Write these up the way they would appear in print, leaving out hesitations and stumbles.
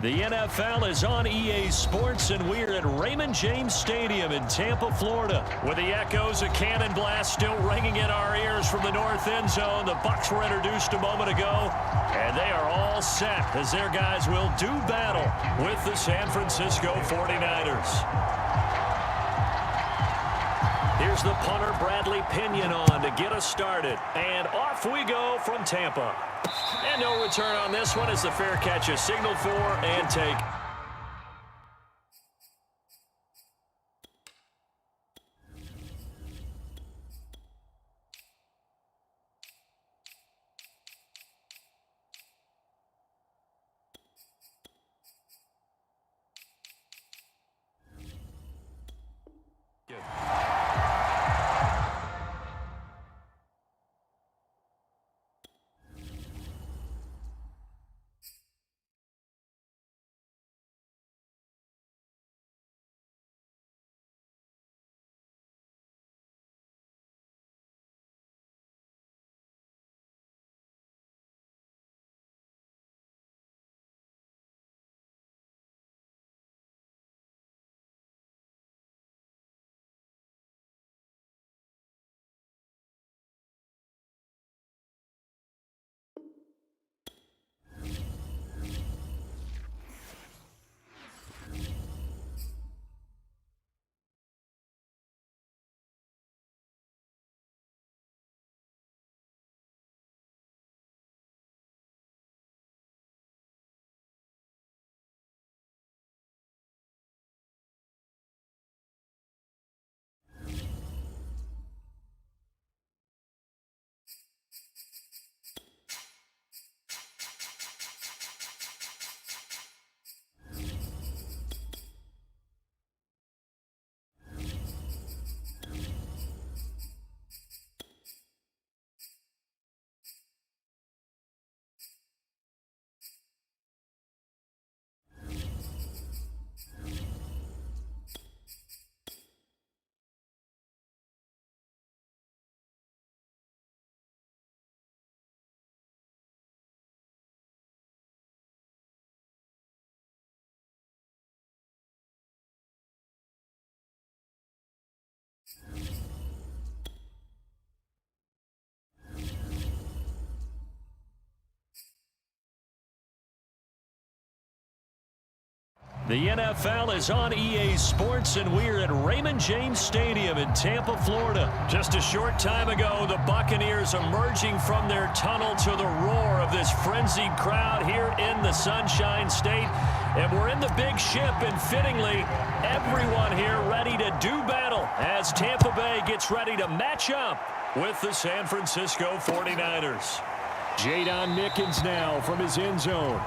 The NFL is on EA Sports, and we're at Raymond James Stadium in Tampa, Florida. With the echoes of cannon blast still ringing in our ears from the north end zone, the Bucs were introduced a moment ago, and they are all set as their guys will do battle with the San Francisco 49ers. Here's the punter, Bradley Pinion, on to get us started. And off we go from Tampa. And no return on this one as the fair catch is signaled for and take. The NFL is on EA Sports, and we're at Raymond James Stadium in Tampa, Florida. Just a short time ago, the Buccaneers emerging from their tunnel to the roar of this frenzied crowd here in the Sunshine State. And we're in the big ship, and fittingly, everyone here ready to do battle as Tampa Bay gets ready to match up with the San Francisco 49ers. Jadon Mickens now from his end zone.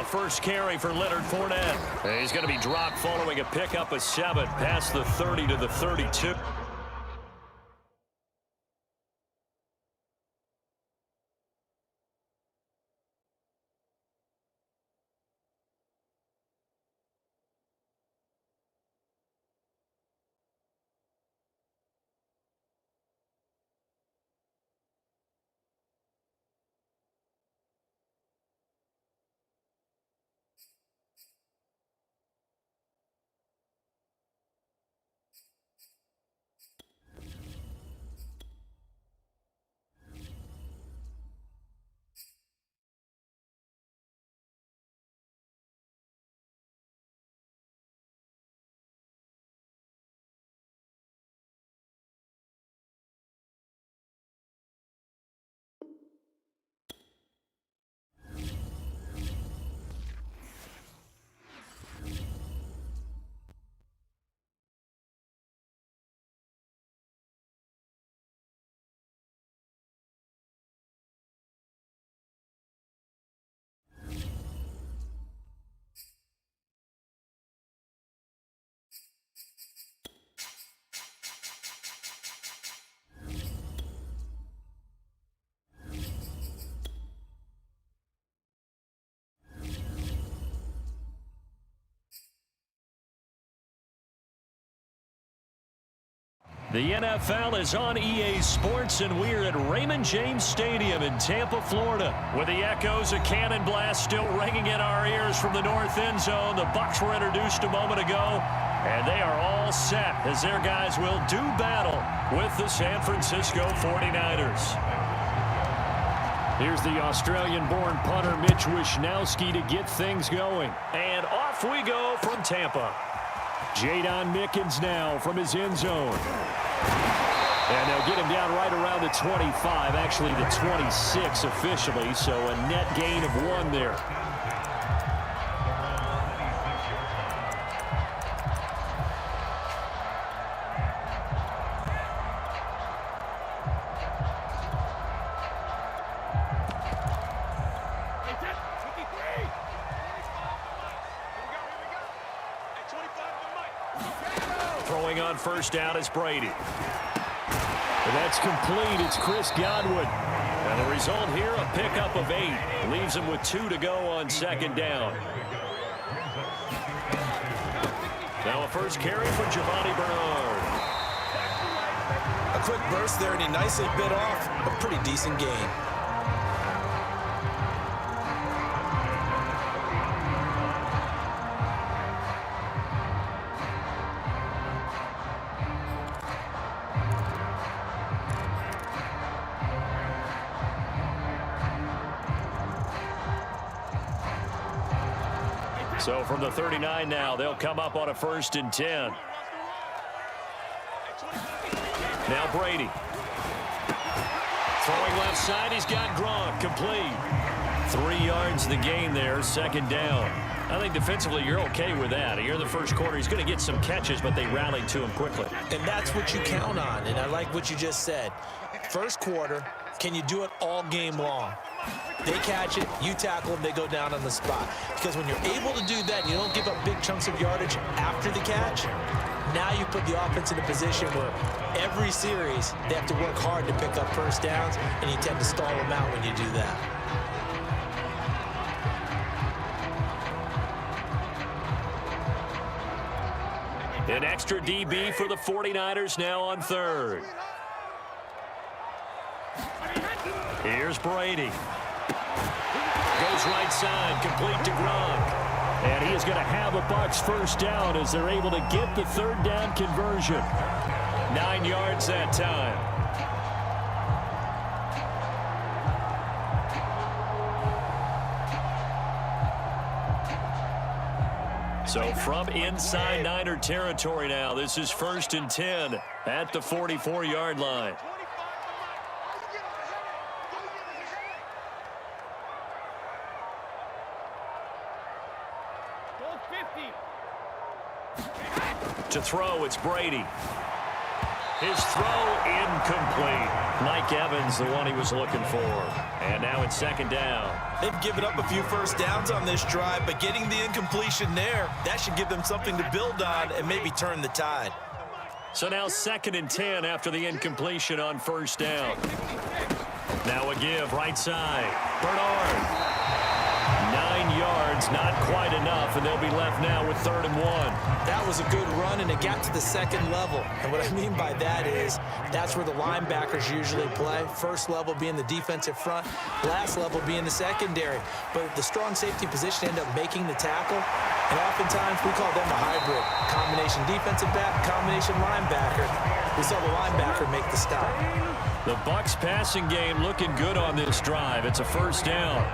First carry for Leonard Fournette. He's going to be dropped following a pickup of 7 past the 30 to the 32. The NFL is on EA Sports, and we're at Raymond James Stadium in Tampa, Florida. With the echoes of cannon blast still ringing in our ears from the north end zone, the Bucs were introduced a moment ago, and they are all set as their guys will do battle with the San Francisco 49ers. Here's the Australian-born punter Mitch Wishnowsky to get things going. And off we go from Tampa. Jadon Mickens now from his end zone. And they'll get him down right around the 25, actually the 26 officially, so a net gain of 1 there. Throwing on first down is Brady. And that's complete. It's Chris Godwin. And the result here, a pickup of 8. Leaves him with 2 to go on second down. Now a first carry for Giovanni Bernard. A quick burst there, and he nicely bit off a pretty decent gain. So from the 39 now, they'll come up on a 1st and 10. Now Brady. Throwing left side, he's got Gronk, complete. 3 yards the gain there, second down. I think defensively you're okay with that. Here in the first quarter, he's going to get some catches, but they rallied to him quickly. And that's what you count on, and I like what you just said. First quarter, can you do it all game long? They catch it, you tackle them, they go down on the spot. Because when you're able to do that, and you don't give up big chunks of yardage after the catch, now you put the offense in a position where every series they have to work hard to pick up first downs, and you tend to stall them out when you do that. An extra DB for the 49ers now on 3rd. Here's Brady. Goes right side, complete to Gronk. And he is going to have a Bucs first down as they're able to get the 3rd down conversion. 9 yards that time. So from inside Niner territory now, this is 1st and 10 at the 44-yard line. To throw, it's Brady. His throw incomplete. Mike Evans, the one he was looking for. And now it's 2nd down. They've given up a few first downs on this drive, but getting the incompletion there, that should give them something to build on and maybe turn the tide. So now 2nd and 10 after the incompletion on 1st down. Now a give, right side. Bernard. 9 yards, not quite enough, and they'll be left now with 3rd and 1. That was a good run, and it got to the 2nd level. And what I mean by that is that's where the linebackers usually play. First level being the defensive front, last level being the secondary. But the strong safety position ended up making the tackle, and oftentimes we call them a hybrid. Combination defensive back, combination linebacker. We saw the linebacker make the stop. The Bucs passing game looking good on this drive. It's a 1st down.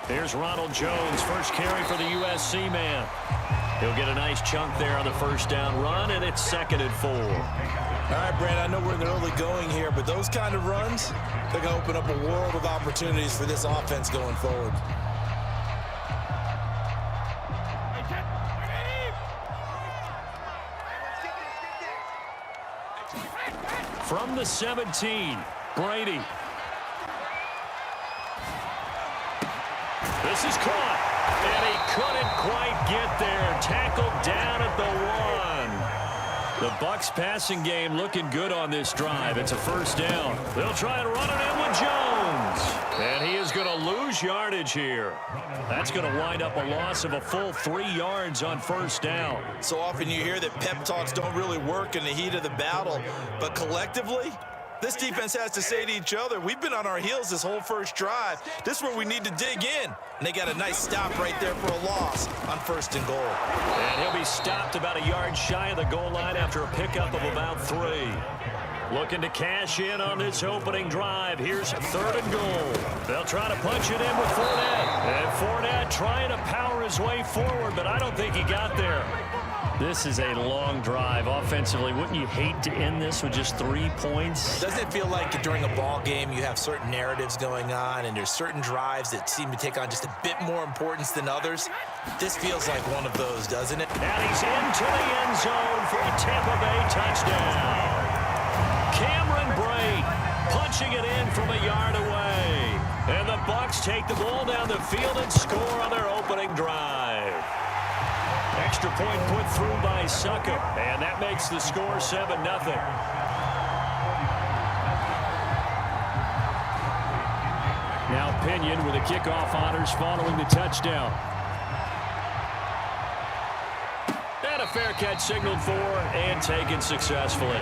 Here's Ronald Jones, first carry for the USC man. He'll get a nice chunk there on the 1st down run, and it's 2nd and 4. All right, Brad, I know we're in the early going here, but those kind of runs, they're going to open up a world of opportunities for this offense going forward. From the 17, Brady. This is caught, and he couldn't quite get there. Tackled down at the 1. The Bucs passing game looking good on this drive. It's a 1st down. They'll try and run it in with Jones. And he is is going to lose yardage here. That's going to wind up a loss of a full 3 yards on first down. So often you hear that pep talks don't really work in the heat of the battle, but collectively, this defense has to say to each other, we've been on our heels this whole first drive. This is where we need to dig in. And they got a nice stop right there for a loss on 1st and goal. And he'll be stopped about a yard shy of the goal line after a pickup of about 3. Looking to cash in on this opening drive. Here's 3rd and goal. They'll try to punch it in with Fournette. And Fournette trying to power his way forward, but I don't think he got there. This is a long drive offensively. Wouldn't you hate to end this with just 3 points? Doesn't it feel like during a ball game you have certain narratives going on and there's certain drives that seem to take on just a bit more importance than others? This feels like one of those, doesn't it? And he's into the end zone for a Tampa Bay touchdown. Cameron Brate punching it in from a yard away. And the Bucs take the ball down the field and score on their opening drive. Extra point put through by Sucker, and that makes the score 7-0. Now Pinion with the kickoff honors following the touchdown. And a fair catch signaled for and taken successfully.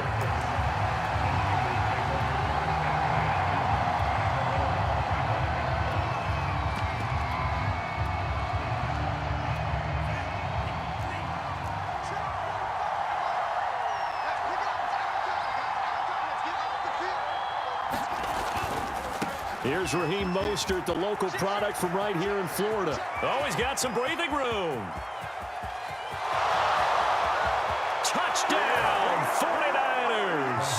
Here's Raheem Mostert, the local product from right here in Florida. Oh, he's got some breathing room. Touchdown, 49ers.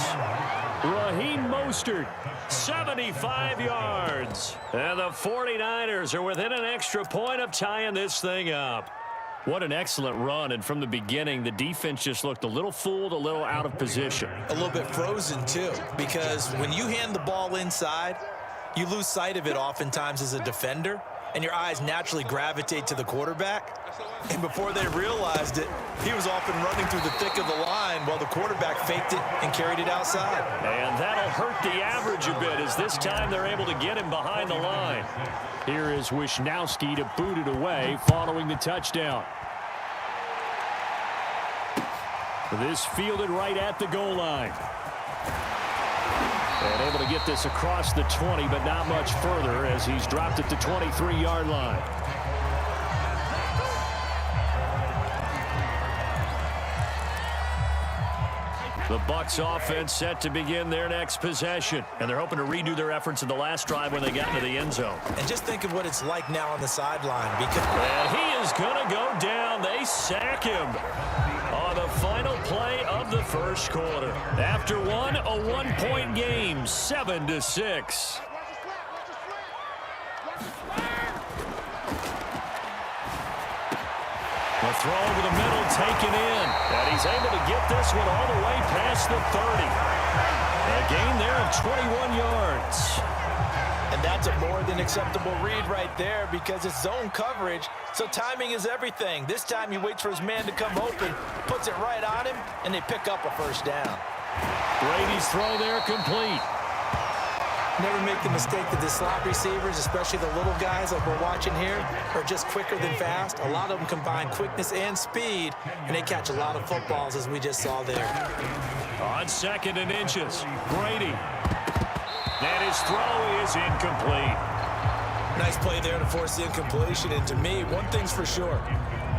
Raheem Mostert, 75 yards. And the 49ers are within an extra point of tying this thing up. What an excellent run, and from the beginning, the defense just looked a little fooled, a little out of position. A little bit frozen, too, because when you hand the ball inside, you lose sight of it oftentimes as a defender, and your eyes naturally gravitate to the quarterback. And before they realized it, he was off and running through the thick of the line while the quarterback faked it and carried it outside. And that'll hurt the average a bit as this time they're able to get him behind the line. Here is Wisnowski to boot it away following the touchdown. This fielded right at the goal line. And able to get this across the 20, but not much further as he's dropped at the 23-yard line. The Bucs offense set to begin their next possession. And they're hoping to redo their efforts in the last drive when they got into the end zone. And just think of what it's like now on the sideline. Because and he is going to go down. They sack him on the final play of the first quarter. After one, a one-point game, 7-6. The throw over the middle taken in. And he's able to get this one all the way past the 30. A gain there of 21 yards. And that's a more than acceptable read right there because it's zone coverage, so timing is everything. This time he waits for his man to come open, puts it right on him, and they pick up a first down. Brady's throw there complete. Never make the mistake that the slot receivers, especially the little guys like we're watching here, are just quicker than fast. A lot of them combine quickness and speed, and they catch a lot of footballs, as we just saw there. On 2nd and inches, Brady. And his throw is incomplete. Nice play there to force the incompletion. And to me, one thing's for sure.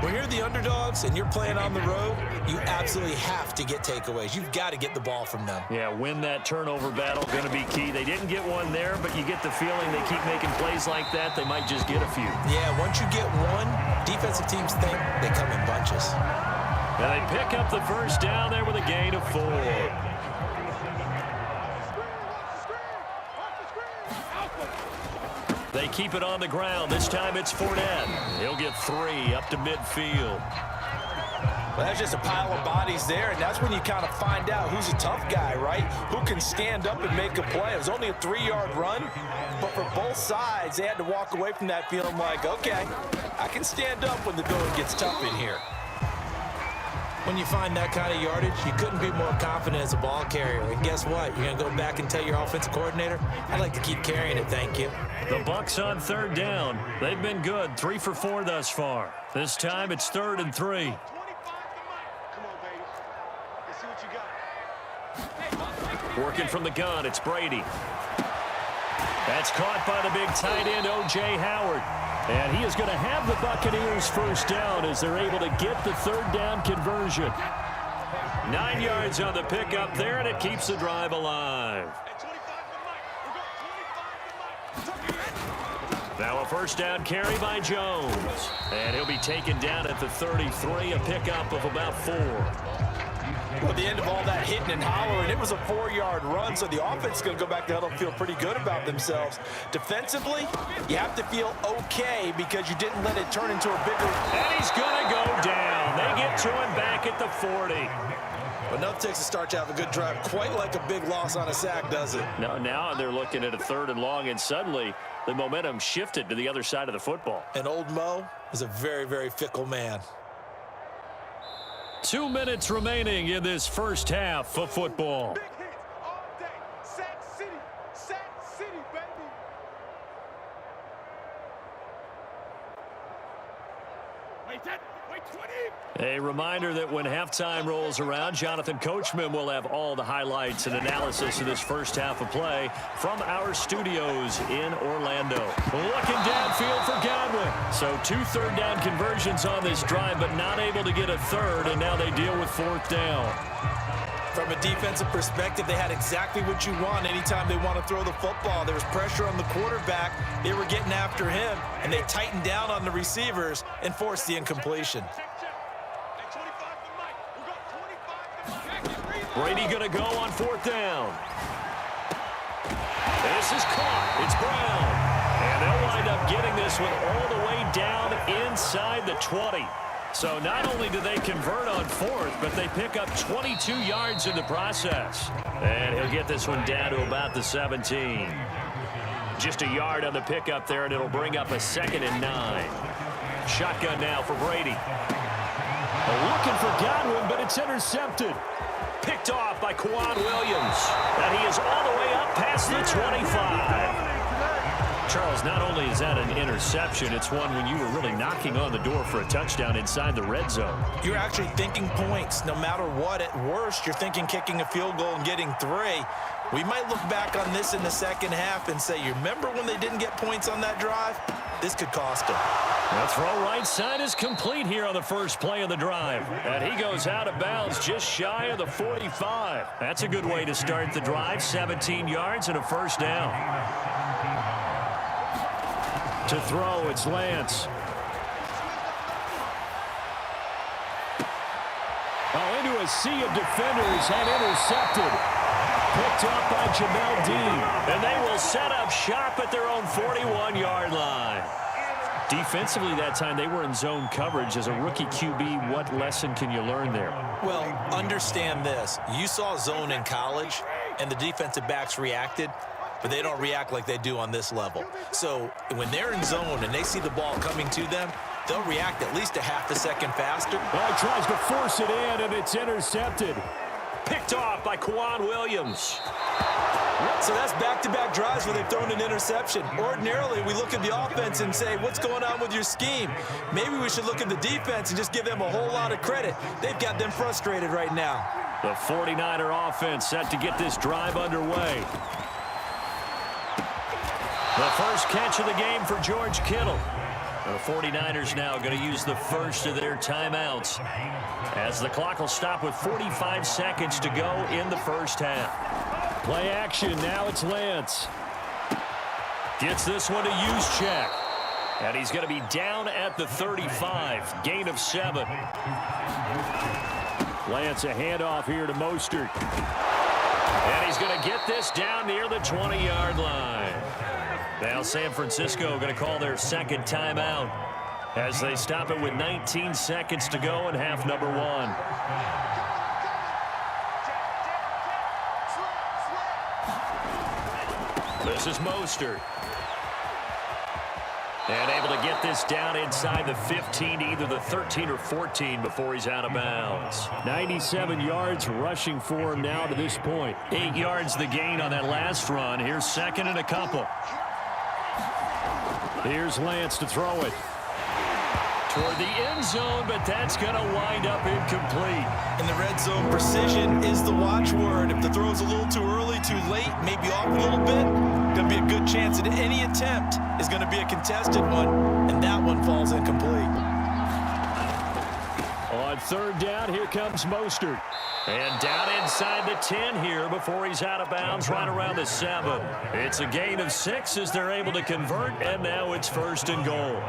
When you're the underdogs and you're playing on the road, you absolutely have to get takeaways. You've got to get the ball from them. Yeah, win that turnover battle, going to be key. They didn't get one there, but you get the feeling they keep making plays like that, they might just get a few. Yeah, once you get one, defensive teams think they come in bunches. And they pick up the first down there with a gain of 4. They keep it on the ground. This time it's Fournette. He'll get 3 up to midfield. Well, that's just a pile of bodies there, and that's when you kind of find out who's a tough guy, right? Who can stand up and make a play. It was only a 3-yard run, but for both sides, they had to walk away from that feeling like, okay, I can stand up when the going gets tough in here. When you find that kind of yardage, you couldn't be more confident as a ball carrier. And guess what? You're going to go back and tell your offensive coordinator, I'd like to keep carrying it, thank you. The Bucs on third down. They've been good, 3 for 4 thus far. This time it's 3rd and 3. Working from the gun, it's Brady. That's caught by the big tight end, O.J. Howard. And he is going to have the Buccaneers first down as they're able to get the third down conversion. 9 yards on the pickup there, and it keeps the drive alive. Now a first down carry by Jones. And he'll be taken down at the 33, a pickup of about 4. Well, at the end of all that hitting and hollering, it was a 4-yard run, so the offense is going to go back to huddle and feel pretty good about themselves. Defensively, you have to feel okay because you didn't let it turn into a bigger... And he's going to go down. They get to him back at the 40. But nothing takes a start to have a good drive, quite like a big loss on a sack, does it? No, now they're looking at a 3rd and long, and suddenly the momentum shifted to the other side of the football. And old Mo is a very, very fickle man. 2 minutes remaining in this first half of football. Big hits all day. Sack City, baby. Wait 20. A reminder that when halftime rolls around, Jonathan Coachman will have all the highlights and analysis of this first half of play from our studios in Orlando. Looking downfield for Godwin. So 2 third down conversions on this drive, but not able to get a third, and now they deal with 4th down. From a defensive perspective, they had exactly what you want anytime they want to throw the football. There was pressure on the quarterback. They were getting after him, and they tightened down on the receivers and forced the incompletion. Brady going to go on 4th down. This is caught. It's Brown. And they'll wind up getting this one all the way down inside the 20. So not only do they convert on 4th, but they pick up 22 yards in the process. And he'll get this one down to about the 17. Just a yard on the pickup there, and it'll bring up a 2nd and 9. Shotgun now for Brady. Looking for Godwin, but it's intercepted. Picked off by Kwan Williams. And he is all the way up past the 25. Charles, not only is that an interception, it's one when you were really knocking on the door for a touchdown inside the red zone. You're actually thinking points. No matter what, at worst, you're thinking kicking a field goal and getting 3. We might look back on this in the second half and say, you remember when they didn't get points on that drive? This could cost them. The throw right side is complete here on the first play of the drive. And he goes out of bounds just shy of the 45. That's a good way to start the drive. 17 yards and a first down. To throw, it's Lance. Oh, into a sea of defenders and intercepted. Picked up by Jamel Dean. And they will set up shop at their own 41-yard line. Defensively that time, they were in zone coverage. As a rookie QB, what lesson can you learn there? Well, understand this. You saw zone in college, and the defensive backs reacted, but they don't react like they do on this level. So when they're in zone and they see the ball coming to them, they'll react at least a half a second faster. Well, he tries to force it in, and it's intercepted. Picked off by Kwan Williams. So that's back-to-back drives where they've thrown an interception. Ordinarily, we look at the offense and say, what's going on with your scheme? Maybe we should look at the defense and just give them a whole lot of credit. They've got them frustrated right now. The 49er offense set to get this drive underway. The first catch of the game for George Kittle. The 49ers now going to use the first of their timeouts as the clock will stop with 45 seconds to go in the first half. Play action. Now it's Lance. Gets this one to Juszczyk. And he's going to be down at the 35. Gain of 7. Lance a handoff here to Mostert. And he's going to get this down near the 20-yard line. Now San Francisco going to call their second timeout as they stop it with 19 seconds to go in half number 1. This is Mostert. And able to get this down inside the 15, either the 13 or 14 before he's out of bounds. 97 yards rushing for him now to this point. 8 yards the gain on that last run. Here's second and a couple. Here's Lance to throw it. Toward the end zone, but that's going to wind up incomplete. In the red zone, precision is the watchword. If the throw's a little too early, too late, maybe off a little bit, going to be a good chance that any attempt is going to be a contested one, and that one falls incomplete. On third down, here comes Mostert. And down inside the 10 here before he's out of bounds right around the 7. It's a gain of 6 as they're able to convert, and now it's first and goal.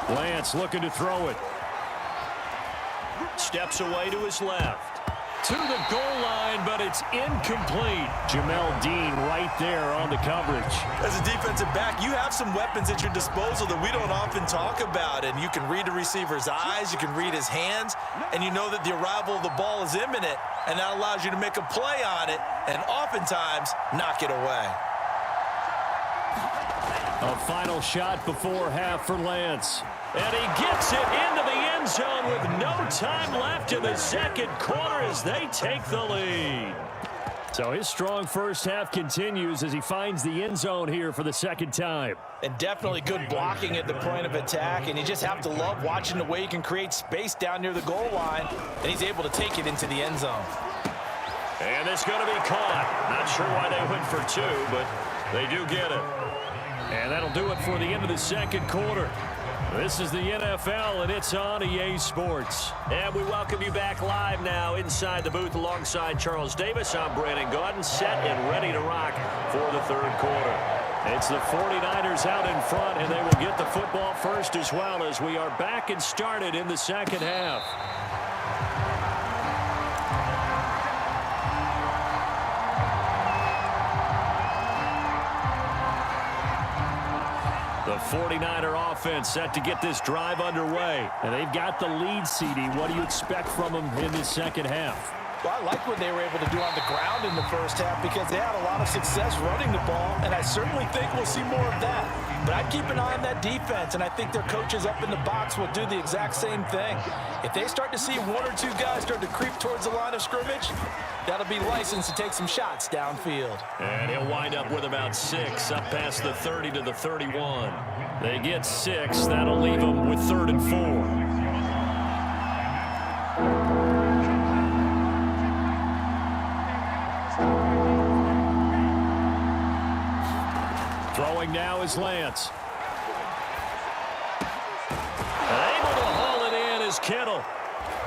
Lance looking to throw it. Steps away to his left. To the goal line, but it's incomplete. Jamel Dean right there on the coverage. As a defensive back, you have some weapons at your disposal that we don't often talk about. And you can read the receiver's eyes, you can read his hands, and you know that the arrival of the ball is imminent, and that allows you to make a play on it and oftentimes knock it away. A final shot before half for Lance. And he gets it into the end zone with no time left in the second quarter as they take the lead. So his strong first half continues as he finds the end zone here for the second time. And definitely good blocking at the point of attack, and you just have to love watching the way he can create space down near the goal line, and he's able to take it into the end zone. And it's going to be caught. Not sure why they went for 2, but they do get it. And that'll do it for the end of the second quarter. This is the NFL, and it's on EA Sports. And we welcome you back live now inside the booth alongside Charles Davis. I'm Brandon Gaudin, set and ready to rock for the third quarter. It's the 49ers out in front, and they will get the football first as well as we are back and started in the second half. The 49er offense set to get this drive underway. And they've got the lead, CD. What do you expect from them in this second half? Well, I like what they were able to do on the ground in the first half because they had a lot of success running the ball, and I certainly think we'll see more of that. But I'd keep an eye on that defense, and I think their coaches up in the box will do the exact same thing. If they start to see 1 or 2 guys start to creep towards the line of scrimmage, that'll be licensed to take some shots downfield. And he'll wind up with about 6 up past the 30 to the 31. They get 6. That'll leave them with 3rd and 4. Throwing now is Lance. And able to haul it in is Kittle.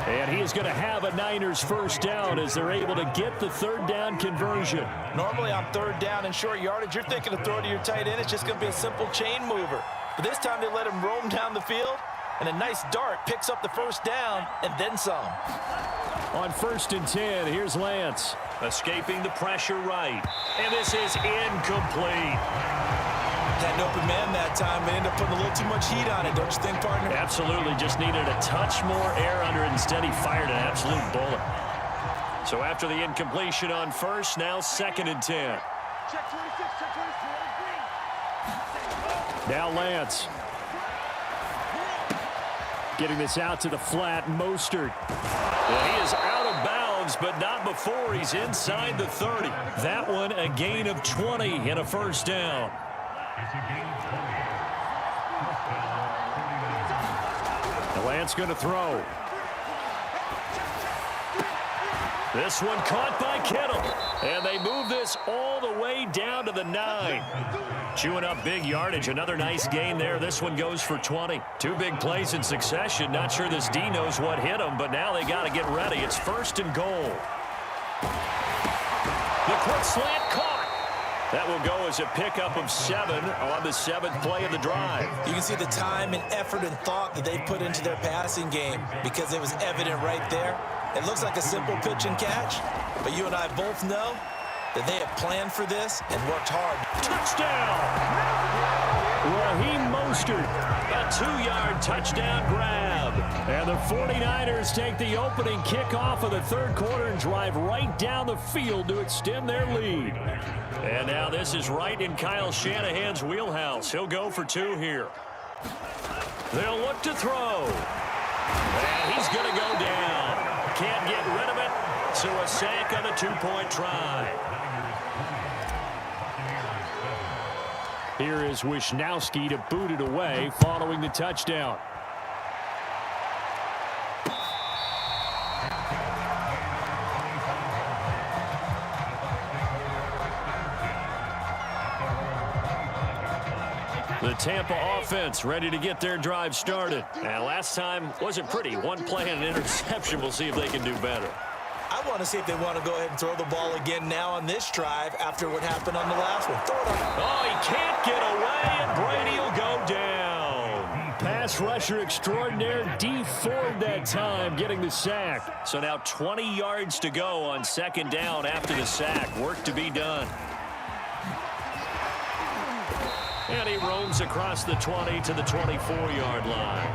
And he is going to have a Niners first down as they're able to get the third down conversion. Normally on third down and short yardage, you're thinking to throw to your tight end. It's just going to be a simple chain mover. But this time they let him roam down the field, and a nice dart picks up the first down and then some. On 1st and 10, here's Lance. Escaping the pressure right. And this is incomplete. Had an open man that time, but ended up putting a little too much heat on it, don't you think, partner? Absolutely. Just needed a touch more air under it. Instead, he fired an absolute bullet. So after the incompletion on 1st, now 2nd and 10. Check 26, check 26. Now Lance. Getting this out to the flat, Mostert. Well, he is out of bounds, but not before he's inside the 30. That one a gain of 20 and a first down. The Lance going to throw. This one caught by Kittle. And they move this all the way down to the 9. Chewing up big yardage. Another nice gain there. This one goes for 20. 2 big plays in succession. Not sure this D knows what hit him, but now they got to get ready. It's 1st and goal. The quick slant caught. That will go as a pickup of 7 on the 7th play of the drive. You can see the time and effort and thought that they put into their passing game because it was evident right there. It looks like a simple pitch and catch, but you and I both know that they have planned for this and worked hard. Touchdown! Raheem Mostert, a 2-yard touchdown grab. And the 49ers take the opening kickoff of the third quarter and drive right down the field to extend their lead. And now this is right in Kyle Shanahan's wheelhouse. He'll go for 2 here. They'll look to throw. And he's going to go down. Can't get rid of it, so a sack on a 2-point try. Here is Wisnowski to boot it away following the touchdown. The Tampa offense ready to get their drive started. And last time wasn't pretty. One play and an interception. We'll see if they can do better. I want to see if they want to go ahead and throw the ball again now on this drive after what happened on the last one. Throw it up. Oh, he can't get away, and Brady will go down. Pass rusher extraordinaire, D Ford that time, getting the sack. So now 20 yards to go on second down after the sack. Work to be done. And he roams across the 20 to the 24-yard line.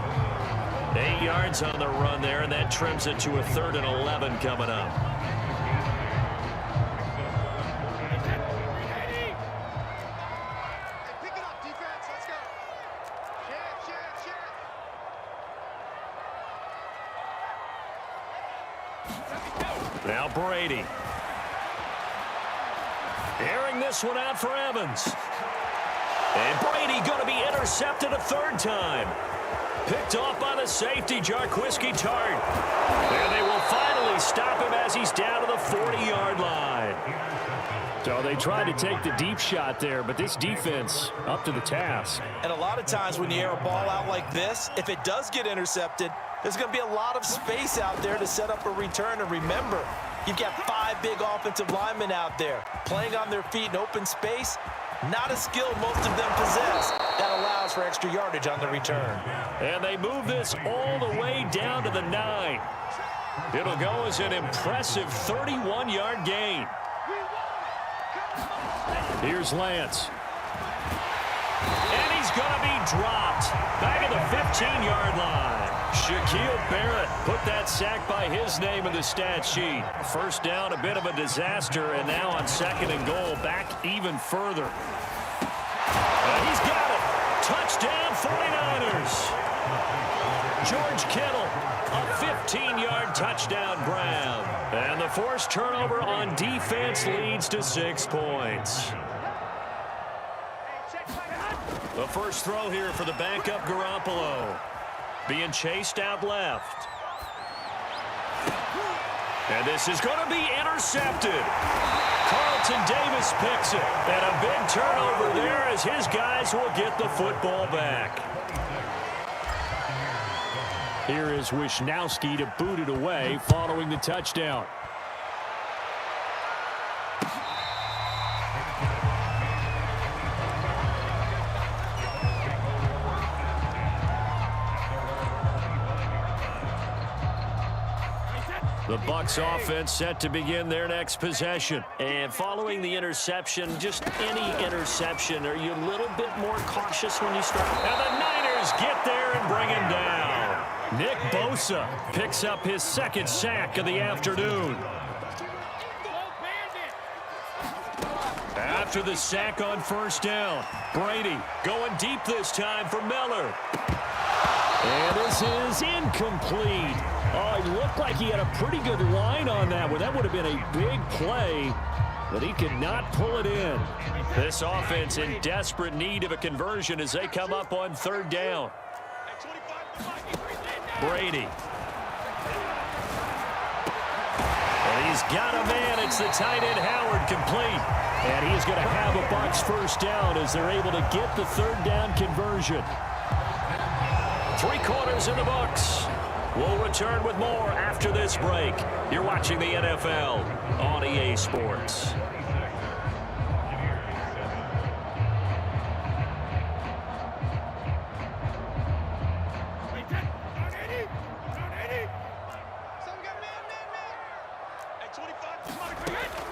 8 yards on the run there, and that trims it to a 3rd and 11 coming up. Pick it up, defense. Let's go. Share. Now Brady. Airing this one out for Evans. And Brady going to be intercepted a 3rd time. Picked off by the safety, Jarquiski Tart. And they will finally stop him as he's down to the 40-yard line. So they tried to take the deep shot there, but this defense up to the task. And a lot of times when you air a ball out like this, if it does get intercepted, there's going to be a lot of space out there to set up a return. And remember, you've got 5 big offensive linemen out there playing on their feet in open space. Not a skill most of them possess. That allows for extra yardage on the return. And they move this all the way down to the 9. It'll go as an impressive 31-yard gain. Here's Lance. And he's going to be dropped back at the 15-yard line. Shaquille Barrett put that sack by his name in the stat sheet. First down, a bit of a disaster, and now on 2nd and goal, back even further. And he's got it. Touchdown, 49ers. George Kittle, a 15-yard touchdown grab. And the forced turnover on defense leads to 6 points. The first throw here for the backup Garoppolo. Being chased out left. And this is going to be intercepted. Carlton Davis picks it. And a big turnover there as his guys will get the football back. Here is Wisnowski to boot it away following the touchdown. The Bucs offense set to begin their next possession. And following the interception, just any interception, are you a little bit more cautious when you start? And the Niners get there and bring him down. Nick Bosa picks up his 2nd sack of the afternoon. After the sack on first down, Brady going deep this time for Miller. And this is incomplete. Oh, it looked like he had a pretty good line on that one. That would have been a big play, but he could not pull it in. This offense in desperate need of a conversion as they come up on 3rd down. Brady. And he's got a man. It's the tight end Howard complete. And he's going to have a Bucs first down as they're able to get the 3rd down conversion. 3 quarters in the books. We'll return with more after this break. You're watching the NFL on EA Sports.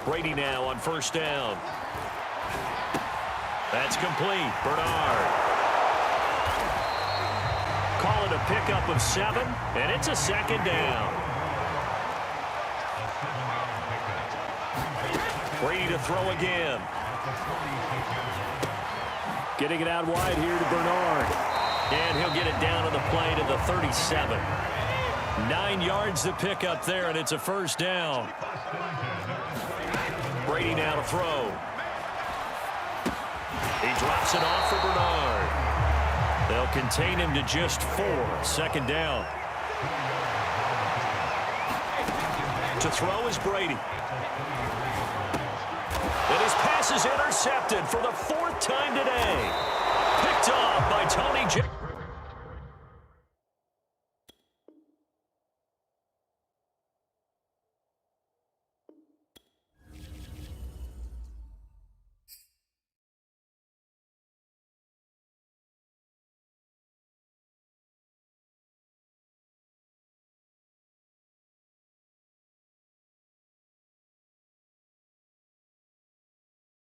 Brady now on first down. That's complete. Bernard. call it a pickup of 7, and it's a second down. Brady to throw again. Getting it out wide here to Bernard. And he'll get it down to the play to the 37. 9 yards to pick up there, and it's a first down. Brady now to throw. He drops it off for Bernard. They'll contain him to just 4. Second down. To throw is Brady. And his pass is intercepted for the 4th time today. Picked off by Tony J.